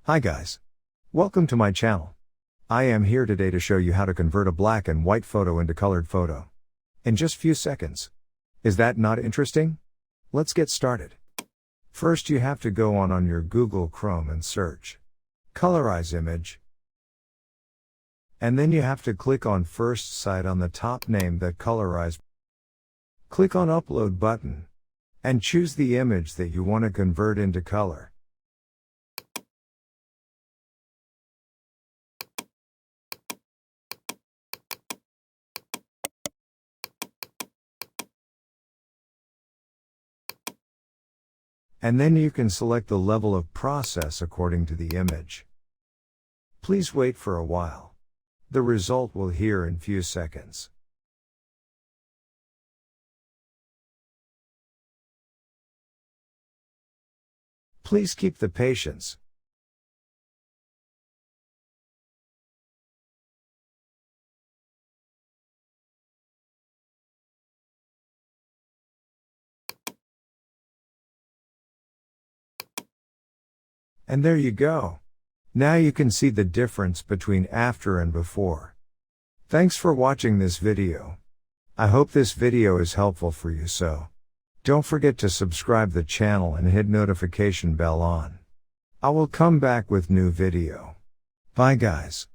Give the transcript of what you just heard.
Hi guys. Welcome to my channel. I am here today to show you how to convert a black and white photo into colored photo. In just few seconds. Is that not interesting? Let's get started. First you have to go on your Google Chrome and search Colorize Image. And then you have to click on first site on the top name that Colorize. Click on Upload button. And choose the image that you want to convert into color. And then you can select the level of process according to the image. Please wait for a while. The result will hear in few seconds. Please keep the patience. And there you go. Now you can see the difference between after and before. Thanks for watching this video. I hope this video is helpful for you, so don't forget to subscribe the channel and hit notification bell on. I will come back with new video. Bye guys.